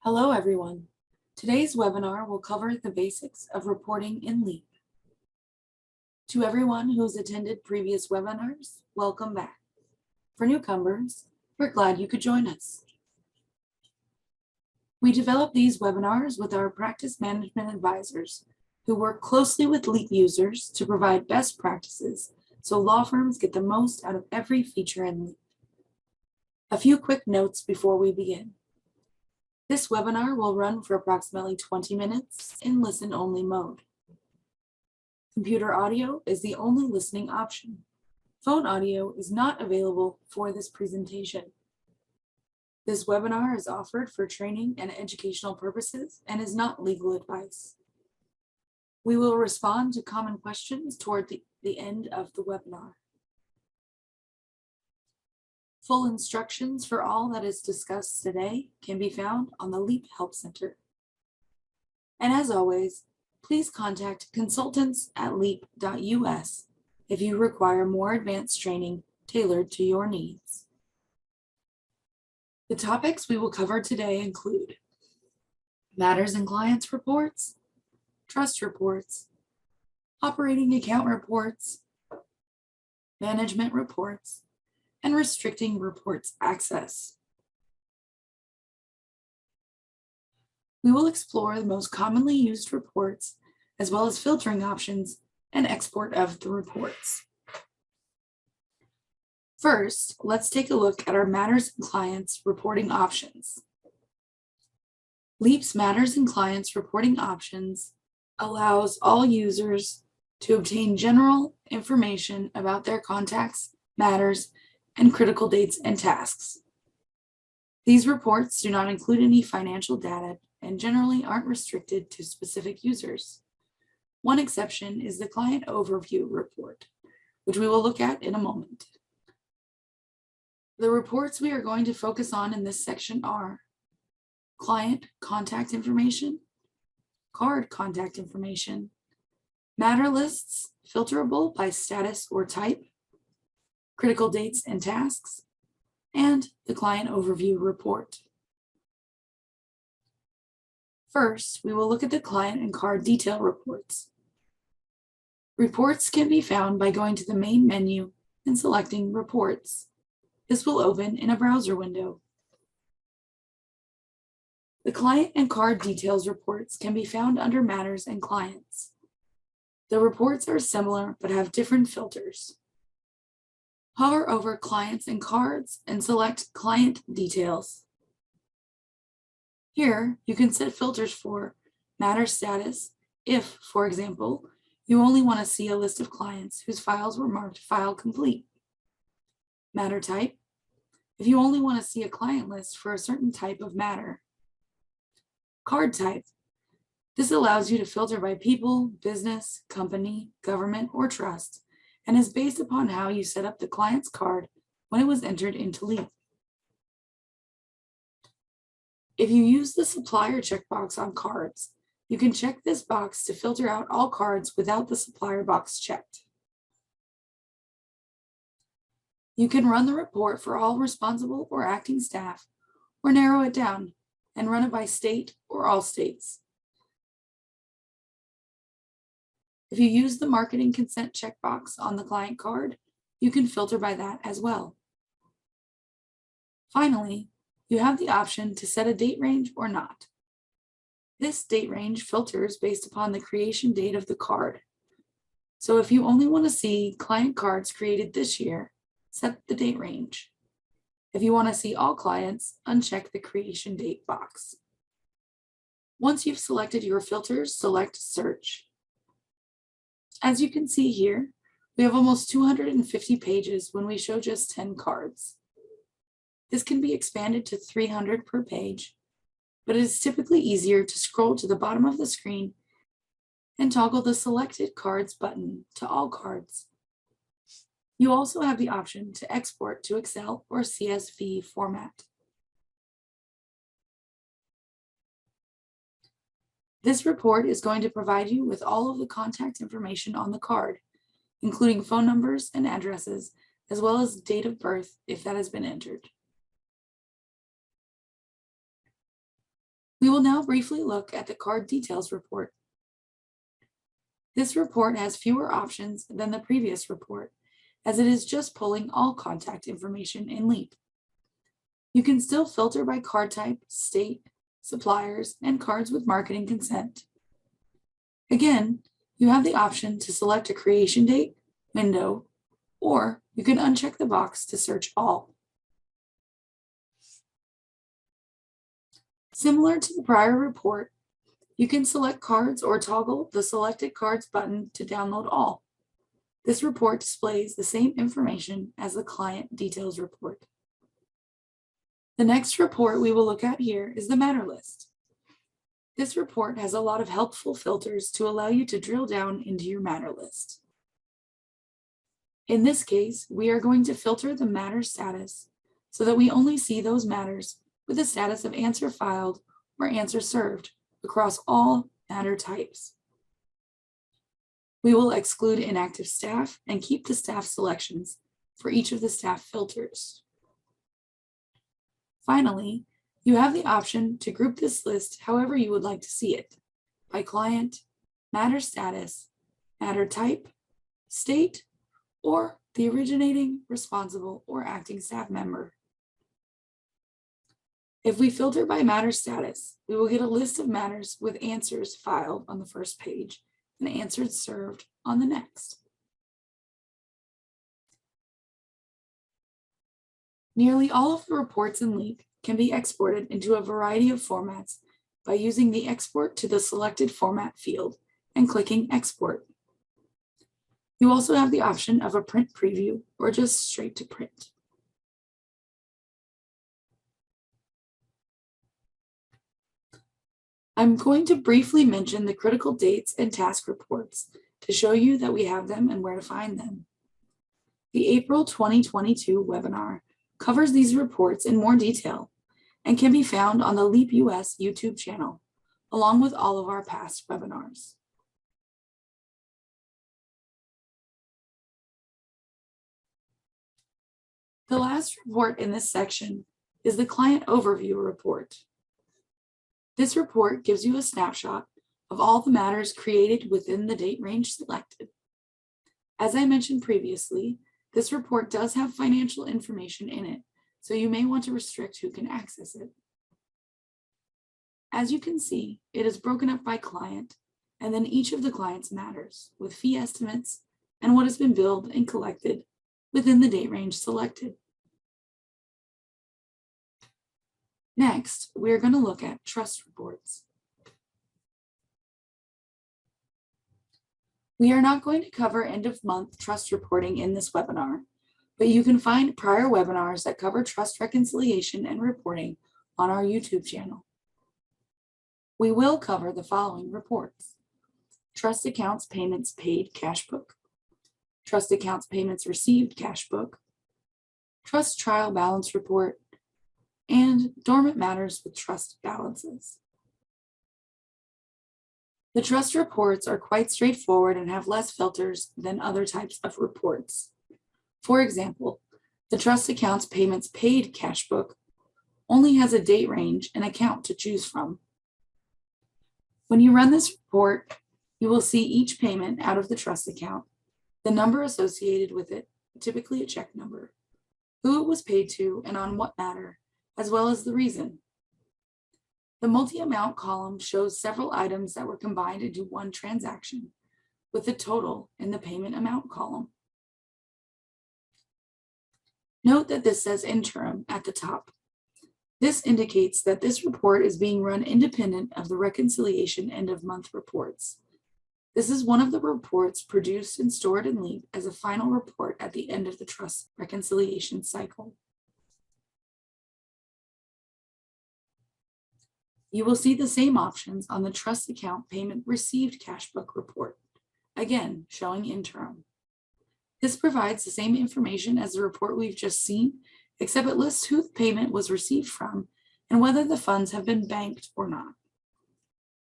Hello, everyone. Today's webinar will cover the basics of reporting in LEAP. To everyone who's attended previous webinars, welcome back. For newcomers, we're glad you could join us. We develop these webinars with our practice management advisors who work closely with LEAP users to provide best practices so law firms get the most out of every feature in LEAP. A few quick notes before we begin. This webinar will run for approximately 20 minutes in listen-only mode. Computer audio is the only listening option. Phone audio is not available for this presentation. This webinar is offered for training and educational purposes and is not legal advice. We will respond to common questions toward the end of the webinar. Full instructions for all that is discussed today can be found on the LEAP Help Center. And as always, please contact consultants@leap.us if you require more advanced training tailored to your needs. The topics we will cover today include matters and clients reports, trust reports, operating account reports, management reports, and restricting reports access. We will explore the most commonly used reports, as well as filtering options and export of the reports. First, let's take a look at our matters and clients reporting options. LEAP's matters and clients reporting options allows all users to obtain general information about their contacts, matters, and critical dates and tasks. These reports do not include any financial data and generally aren't restricted to specific users. One exception is the client overview report, which we will look at in a moment. The reports we are going to focus on in this section are client contact information, card contact information, matter lists filterable by status or type, critical dates and tasks, and the client overview report. First, we will look at the client and card detail reports. Reports can be found by going to the main menu and selecting Reports. This will open in a browser window. The client and card details reports can be found under Matters and Clients. The reports are similar but have different filters. Hover over Clients and Cards and select Client Details. Here, you can set filters for matter status if, for example, you only want to see a list of clients whose files were marked File Complete. Matter type, if you only want to see a client list for a certain type of matter. Card type, this allows you to filter by people, business, company, government, or trust, and is based upon how you set up the client's card when it was entered into LEAP. If you use the supplier checkbox on cards, you can check this box to filter out all cards without the supplier box checked. You can run the report for all responsible or acting staff, or narrow it down and run it by state or all states. If you use the marketing consent checkbox on the client card, you can filter by that as well. Finally, you have the option to set a date range or not. This date range filters based upon the creation date of the card. So if you only want to see client cards created this year, set the date range. If you want to see all clients, uncheck the creation date box. Once you've selected your filters, select Search. As you can see here, we have almost 250 pages when we show just 10 cards. This can be expanded to 300 per page, but it is typically easier to scroll to the bottom of the screen and toggle the Selected Cards button to all cards. You also have the option to export to Excel or CSV format. This report is going to provide you with all of the contact information on the card, including phone numbers and addresses, as well as date of birth if that has been entered. We will now briefly look at the card details report. This report has fewer options than the previous report, as it is just pulling all contact information in LEAP. You can still filter by card type, state, suppliers, and cards with marketing consent. Again, you have the option to select a creation date, window, or you can uncheck the box to search all. Similar to the prior report, you can select cards or toggle the selected cards button to download all. This report displays the same information as the client details report. The next report we will look at here is the matter list. This report has a lot of helpful filters to allow you to drill down into your matter list. In this case, we are going to filter the matter status so that we only see those matters with the status of answer filed or answer served across all matter types. We will exclude inactive staff and keep the staff selections for each of the staff filters. Finally, you have the option to group this list however you would like to see it, by client, matter status, matter type, state, or the originating, responsible, or acting staff member. If we filter by matter status, we will get a list of matters with answers filed on the first page and answers served on the next. Nearly all of the reports in LEAP can be exported into a variety of formats by using the Export to the Selected Format field and clicking Export. You also have the option of a print preview or just straight to print. I'm going to briefly mention the critical dates and task reports to show you that we have them and where to find them. The April 2022 webinar covers these reports in more detail and can be found on the LEAP US YouTube channel, along with all of our past webinars. The last report in this section is the Client Overview Report. This report gives you a snapshot of all the matters created within the date range selected. As I mentioned previously, this report does have financial information in it, so you may want to restrict who can access it. As you can see, it is broken up by client, and then each of the client's matters with fee estimates and what has been billed and collected within the date range selected. Next, we are going to look at trust reports. We are not going to cover end-of-month trust reporting in this webinar, but you can find prior webinars that cover trust reconciliation and reporting on our YouTube channel. We will cover the following reports: trust accounts payments paid cash book, trust accounts payments received cash book, trust trial balance report, and dormant matters with trust balances. The trust reports are quite straightforward and have less filters than other types of reports. For example, the trust accounts payments paid cash book only has a date range and account to choose from. When you run this report, you will see each payment out of the trust account, the number associated with it, typically a check number, who it was paid to and on what matter, as well as the reason. The multi-amount column shows several items that were combined into one transaction, with the total in the payment amount column. Note that this says interim at the top. This indicates that this report is being run independent of the reconciliation end-of-month reports. This is one of the reports produced and stored in LEAP as a final report at the end of the trust reconciliation cycle. You will see the same options on the trust account payment received cash book report, again showing interim. This provides the same information as the report we've just seen, except it lists who the payment was received from and whether the funds have been banked or not.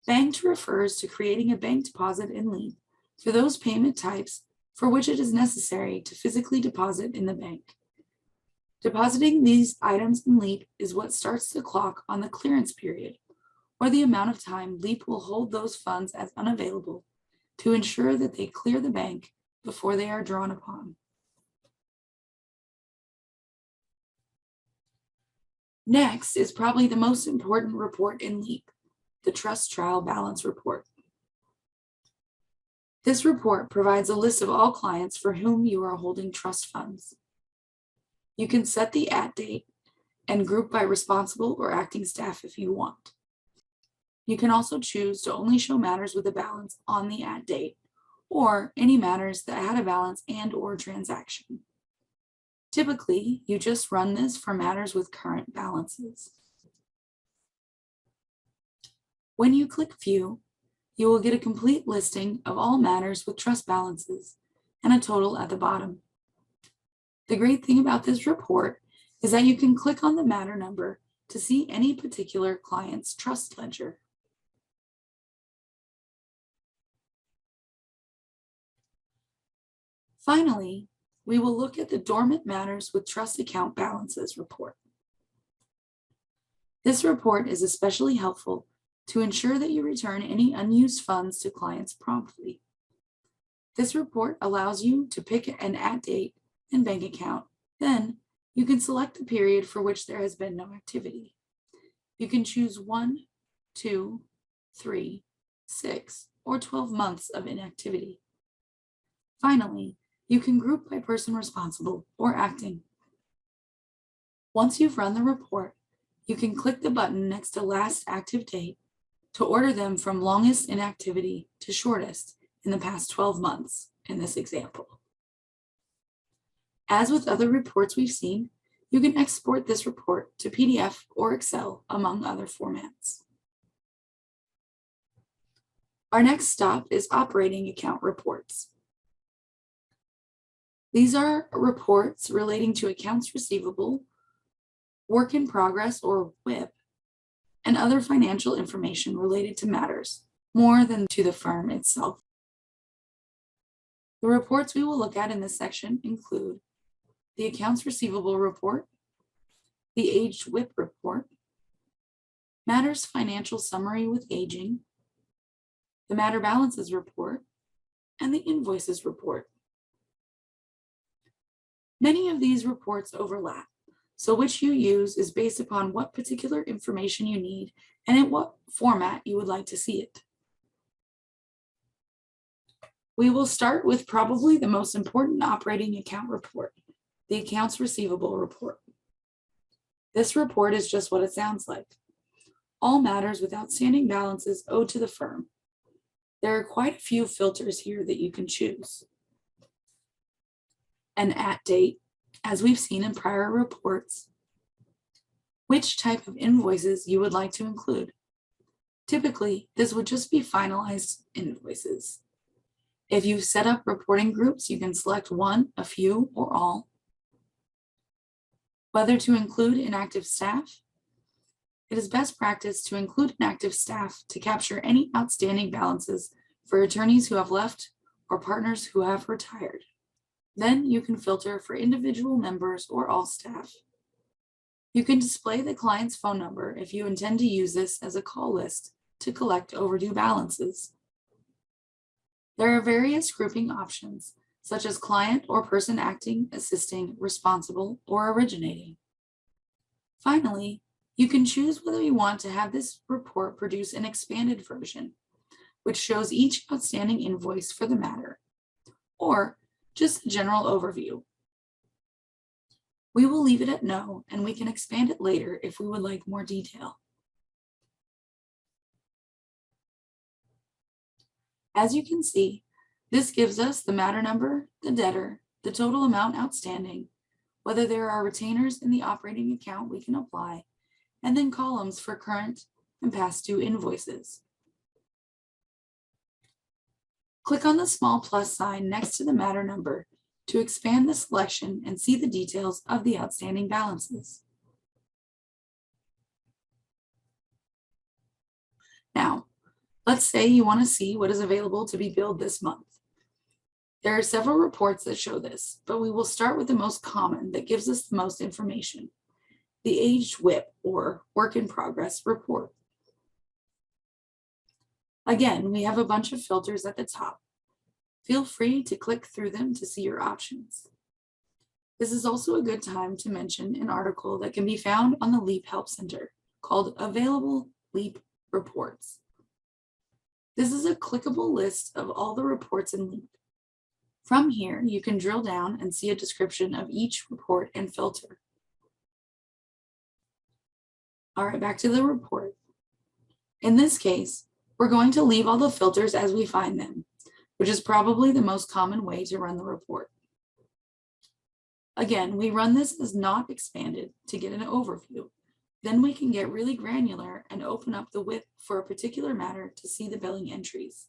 Banked refers to creating a bank deposit in LEAP for those payment types for which it is necessary to physically deposit in the bank. Depositing these items in LEAP is what starts the clock on the clearance period, or the amount of time LEAP will hold those funds as unavailable to ensure that they clear the bank before they are drawn upon. Next is probably the most important report in LEAP, the Trust Trial Balance Report. This report provides a list of all clients for whom you are holding trust funds. You can set the at date and group by responsible or acting staff if you want. You can also choose to only show matters with a balance on the at date, or any matters that had a balance and/or transaction. Typically, you just run this for matters with current balances. When you click View, you will get a complete listing of all matters with trust balances and a total at the bottom. The great thing about this report is that you can click on the matter number to see any particular client's trust ledger. Finally, we will look at the Dormant Matters with Trust Account Balances report. This report is especially helpful to ensure that you return any unused funds to clients promptly. This report allows you to pick an at date and bank account. Then you can select the period for which there has been no activity. You can choose 1, 2, 3, 6, or 12 months of inactivity. Finally, you can group by person responsible or acting. Once you've run the report, you can click the button next to last active date to order them from longest inactivity to shortest in the past 12 months in this example. As with other reports we've seen, you can export this report to PDF or Excel, among other formats. Our next stop is operating account reports. These are reports relating to accounts receivable, work in progress or WIP, and other financial information related to matters more than to the firm itself. The reports we will look at in this section include the accounts receivable report, the aged WIP report, matters financial summary with aging, the matter balances report, and the invoices report. Many of these reports overlap, so which you use is based upon what particular information you need and in what format you would like to see it. We will start with probably the most important operating account report, the accounts receivable report. This report is just what it sounds like. All matters with outstanding balances owed to the firm. There are quite a few filters here that you can choose. An at date, as we've seen in prior reports. Which type of invoices you would like to include. Typically, this would just be finalized invoices. If you've set up reporting groups, you can select one, a few, or all. Whether to include inactive staff. It is best practice to include inactive staff to capture any outstanding balances for attorneys who have left or partners who have retired. Then you can filter for individual members or all staff. You can display the client's phone number if you intend to use this as a call list to collect overdue balances. There are various grouping options, such as client or person acting, assisting, responsible, or originating. Finally, you can choose whether you want to have this report produce an expanded version, which shows each outstanding invoice for the matter, or just a general overview. We will leave it at no, and we can expand it later if we would like more detail. As you can see, this gives us the matter number, the debtor, the total amount outstanding, whether there are retainers in the operating account we can apply, and then columns for current and past due invoices. Click on the small plus sign next to the matter number to expand the selection and see the details of the outstanding balances. Now, let's say you want to see what is available to be billed this month. There are several reports that show this, but we will start with the most common that gives us the most information, the aged WIP or work in progress report. Again, we have a bunch of filters at the top. Feel free to click through them to see your options. This is also a good time to mention an article that can be found on the LEAP Help Center called Available LEAP Reports. This is a clickable list of all the reports in LEAP. From here, you can drill down and see a description of each report and filter. All right, back to the report. In this case, we're going to leave all the filters as we find them, which is probably the most common way to run the report. Again, we run this as not expanded to get an overview. Then we can get really granular and open up the width for a particular matter to see the billing entries.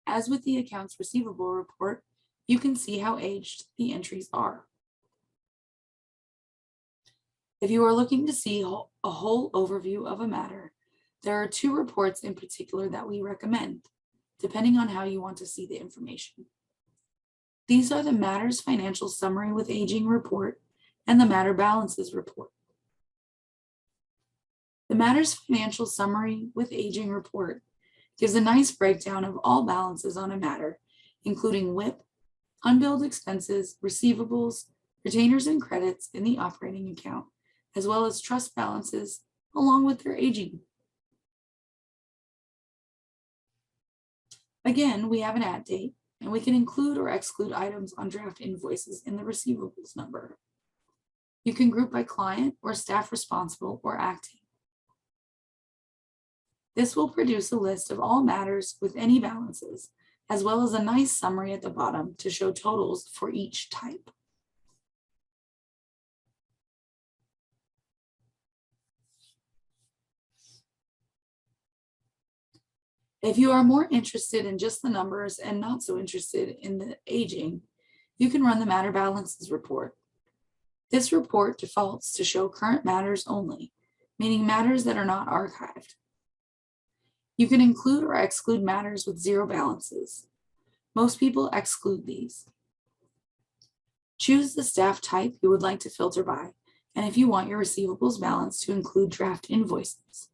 As with the accounts receivable report, you can see how aged the entries are. If you are looking to see a whole overview of a matter, there are two reports in particular that we recommend, depending on how you want to see the information. These are the Matters Financial Summary with Aging report and the Matter Balances report. The Matters Financial Summary with Aging report gives a nice breakdown of all balances on a matter, including WIP, unbilled expenses, receivables, retainers and credits in the operating account, as well as trust balances, along with their aging. Again, we have an at date, and we can include or exclude items on draft invoices in the receivables number. You can group by client or staff responsible or acting. This will produce a list of all matters with any balances, as well as a nice summary at the bottom to show totals for each type. If you are more interested in just the numbers and not so interested in the aging, you can run the Matter Balances report. This report defaults to show current matters only, meaning matters that are not archived. You can include or exclude matters with zero balances. Most people exclude these. Choose the staff type you would like to filter by, and if you want your receivables balance to include draft invoices.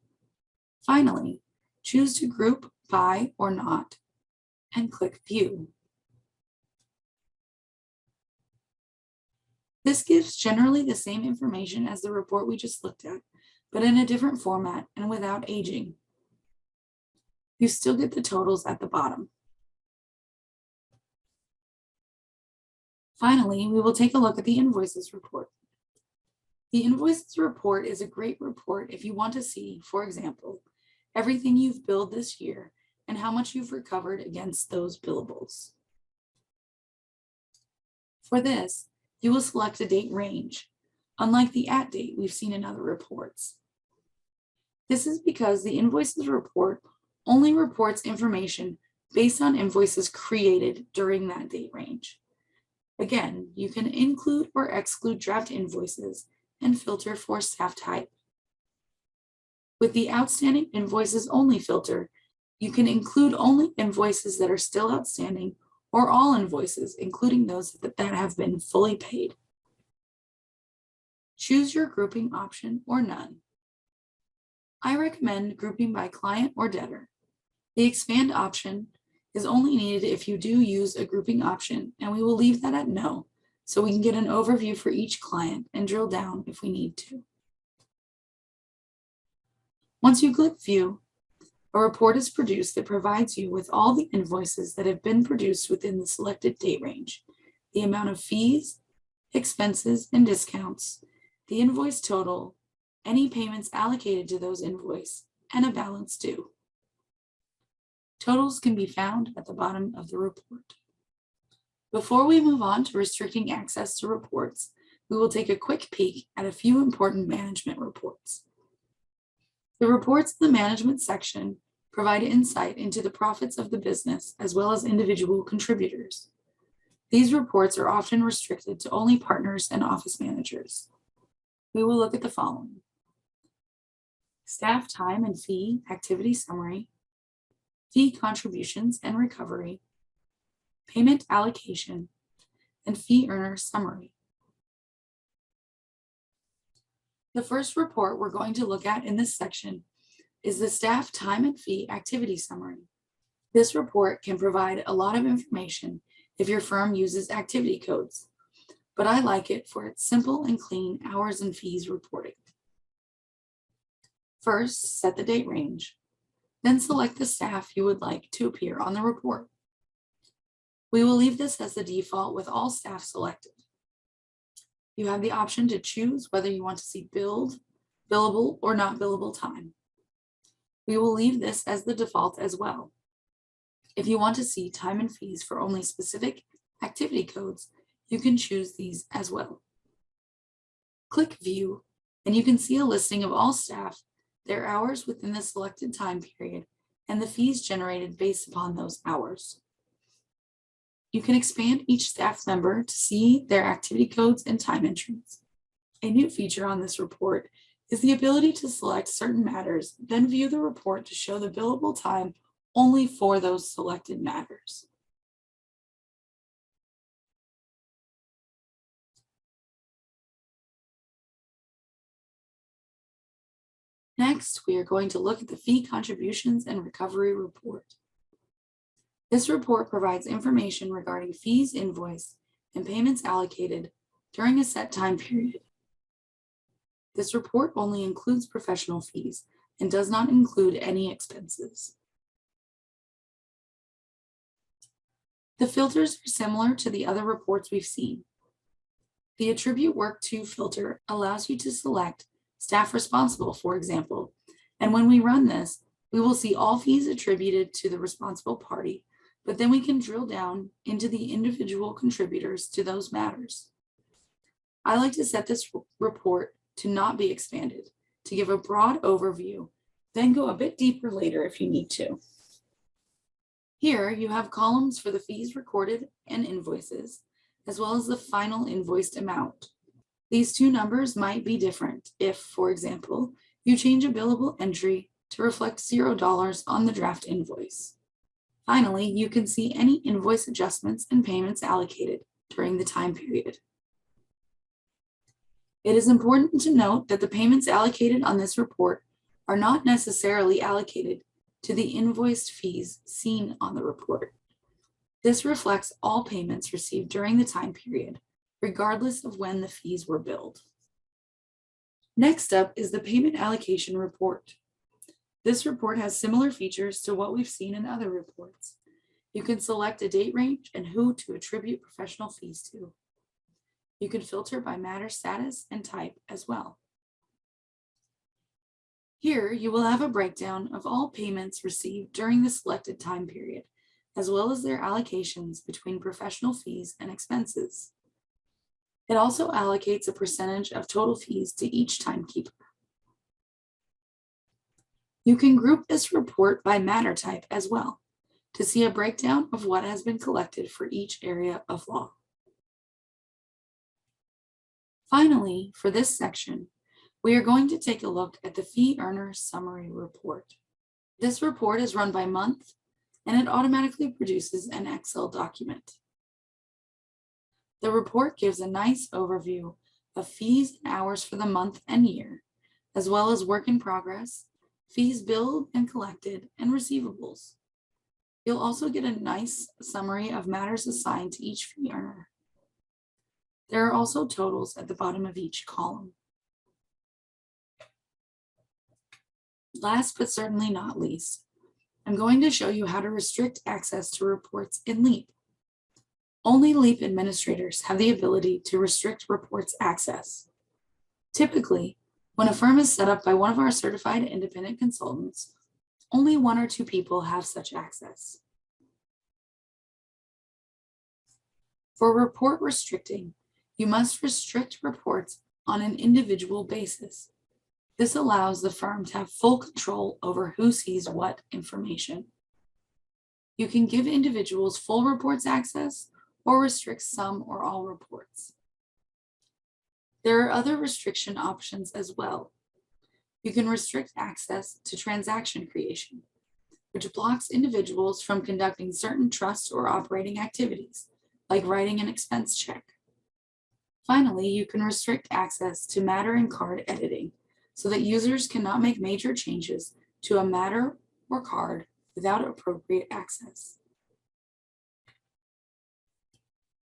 Finally, choose to group by or not, and click View. This gives generally the same information as the report we just looked at, but in a different format and without aging. You still get the totals at the bottom. Finally, we will take a look at the invoices report. The invoices report is a great report if you want to see, for example, everything you've billed this year and how much you've recovered against those billables. For this, you will select a date range, unlike the at date we've seen in other reports. This is because the invoices report only reports information based on invoices created during that date range. Again, you can include or exclude draft invoices and filter for staff type. With the Outstanding Invoices Only filter, you can include only invoices that are still outstanding or all invoices, including those that have been fully paid. Choose your grouping option or none. I recommend grouping by client or debtor. The expand option is only needed if you do use a grouping option, and we will leave that at no, so we can get an overview for each client and drill down if we need to. Once you click View, a report is produced that provides you with all the invoices that have been produced within the selected date range, the amount of fees, expenses, and discounts, the invoice total, any payments allocated to those invoices, and a balance due. Totals can be found at the bottom of the report. Before we move on to restricting access to reports, we will take a quick peek at a few important management reports. The reports in the management section provide insight into the profits of the business as well as individual contributors. These reports are often restricted to only partners and office managers. We will look at the following: staff time and fee activity summary, fee contributions and recovery, payment allocation, and fee earner summary. The first report we're going to look at in this section is the staff time and fee activity summary. This report can provide a lot of information if your firm uses activity codes, but I like it for its simple and clean hours and fees reporting. First, set the date range. Then select the staff you would like to appear on the report. We will leave this as the default with all staff selected. You have the option to choose whether you want to see billed, billable, or not billable time. We will leave this as the default as well. If you want to see time and fees for only specific activity codes, you can choose these as well. Click View, and you can see a listing of all staff, their hours within the selected time period, and the fees generated based upon those hours. You can expand each staff member to see their activity codes and time entries. A new feature on this report is the ability to select certain matters, then view the report to show the billable time only for those selected matters. Next, we are going to look at the fee contributions and recovery report. This report provides information regarding fees invoiced and payments allocated during a set time period. This report only includes professional fees and does not include any expenses. The filters are similar to the other reports we've seen. The Attribute Work To filter allows you to select staff responsible, for example, and when we run this, we will see all fees attributed to the responsible party, but then we can drill down into the individual contributors to those matters. I like to set this report to not be expanded, to give a broad overview, then go a bit deeper later if you need to. Here you have columns for the fees recorded and invoices, as well as the final invoiced amount. These two numbers might be different if, for example, you change a billable entry to reflect $0 on the draft invoice. Finally, you can see any invoice adjustments and payments allocated during the time period. It is important to note that the payments allocated on this report are not necessarily allocated to the invoiced fees seen on the report. This reflects all payments received during the time period, regardless of when the fees were billed. Next up is the payment allocation report. This report has similar features to what we've seen in other reports. You can select a date range and who to attribute professional fees to. You can filter by matter status and type as well. Here, you will have a breakdown of all payments received during the selected time period, as well as their allocations between professional fees and expenses. It also allocates a percentage of total fees to each timekeeper. You can group this report by matter type as well to see a breakdown of what has been collected for each area of law. Finally, for this section, we are going to take a look at the Fee Earner Summary Report. This report is run by month, and it automatically produces an Excel document. The report gives a nice overview of fees and hours for the month and year, as well as work in progress, fees billed and collected, and receivables. You'll also get a nice summary of matters assigned to each fee earner. There are also totals at the bottom of each column. Last but certainly not least, I'm going to show you how to restrict access to reports in LEAP. Only LEAP administrators have the ability to restrict reports access. Typically, when a firm is set up by one of our certified independent consultants, only 1 or 2 people have such access. For report restricting, you must restrict reports on an individual basis. This allows the firm to have full control over who sees what information. You can give individuals full reports access or restrict some or all reports. There are other restriction options as well. You can restrict access to transaction creation, which blocks individuals from conducting certain trust or operating activities, like writing an expense check. Finally, you can restrict access to matter and card editing so that users cannot make major changes to a matter or card without appropriate access.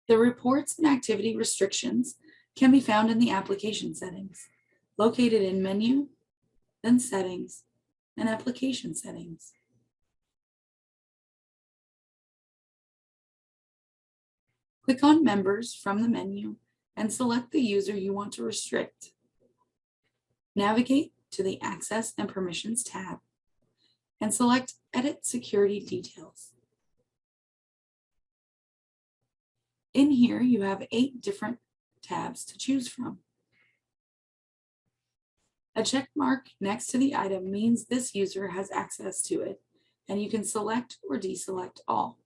The reports and activity restrictions can be found in the application settings, located in Menu, then Settings, and Application Settings. Click on Members from the menu and select the user you want to restrict. Navigate to the Access and Permissions tab and select Edit Security Details. In here, you have 8 different tabs to choose from. A check mark next to the item means this user has access to it, and you can select or deselect all.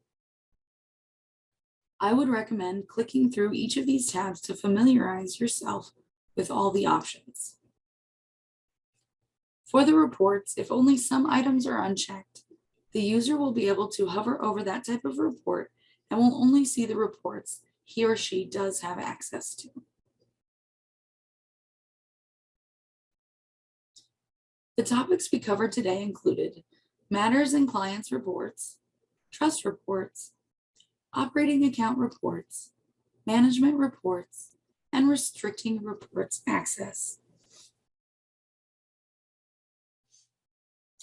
I would recommend clicking through each of these tabs to familiarize yourself with all the options. For the reports, if only some items are unchecked, the user will be able to hover over that type of report and will only see the reports he or she does have access to. The topics we covered today included matters and clients reports, trust reports, operating account reports, management reports, and restricting reports access.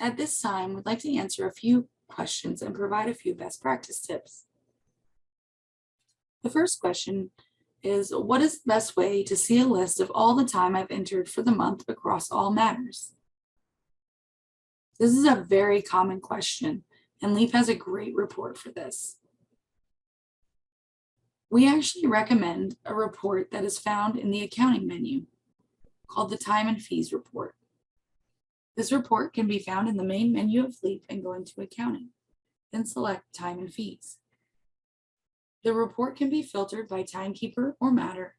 At this time, we'd like to answer a few questions and provide a few best practice tips. The first question is, what is the best way to see a list of all the time I've entered for the month across all matters? This is a very common question, and Leap has a great report for this. We actually recommend a report that is found in the accounting menu called the Time and Fees report. This report can be found in the main menu of Leap and go into Accounting, then select Time and Fees. The report can be filtered by timekeeper or matter,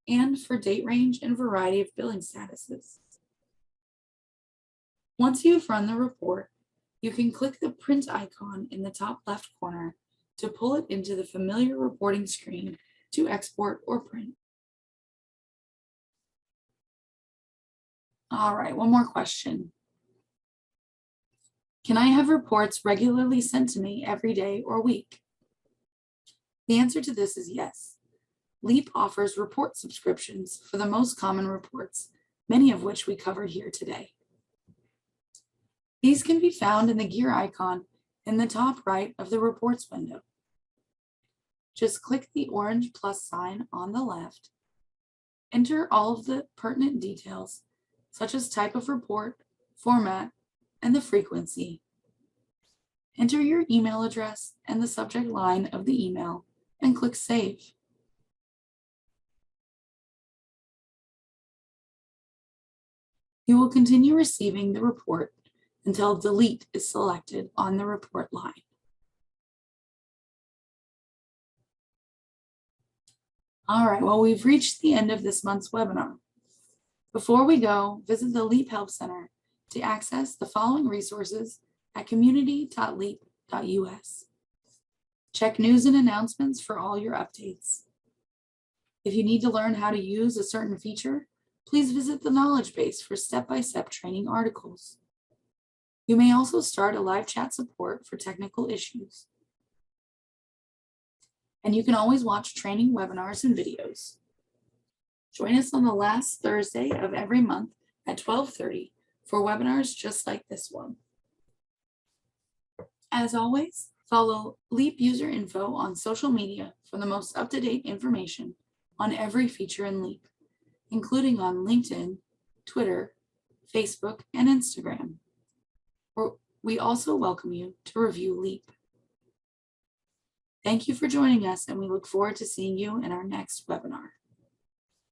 and for date range and variety of billing statuses. Once you've run the report, you can click the print icon in the top left corner to pull it into the familiar reporting screen to export or print. All right, one more question. Can I have reports regularly sent to me every day or week? The answer to this is yes. Leap offers report subscriptions for the most common reports, many of which we covered here today. These can be found in the gear icon in the top right of the reports window. Just click the orange plus sign on the left, enter all of the pertinent details, such as type of report, format, and the frequency. Enter your email address and the subject line of the email and click Save. You will continue receiving the report until Delete is selected on the report line. All right, well, we've reached the end of this month's webinar. Before we go, visit the Leap Help Center to access the following resources at community.leap.us. Check news and announcements for all your updates. If you need to learn how to use a certain feature, please visit the knowledge base for step-by-step training articles. You may also start a live chat support for technical issues. And you can always watch training webinars and videos. Join us on the last Thursday of every month at 12:30 for webinars just like this one. As always, follow Leap User Info on social media for the most up-to-date information on every feature in Leap, including on LinkedIn, Twitter, Facebook, and Instagram. We also welcome you to review Leap. Thank you for joining us, and we look forward to seeing you in our next webinar.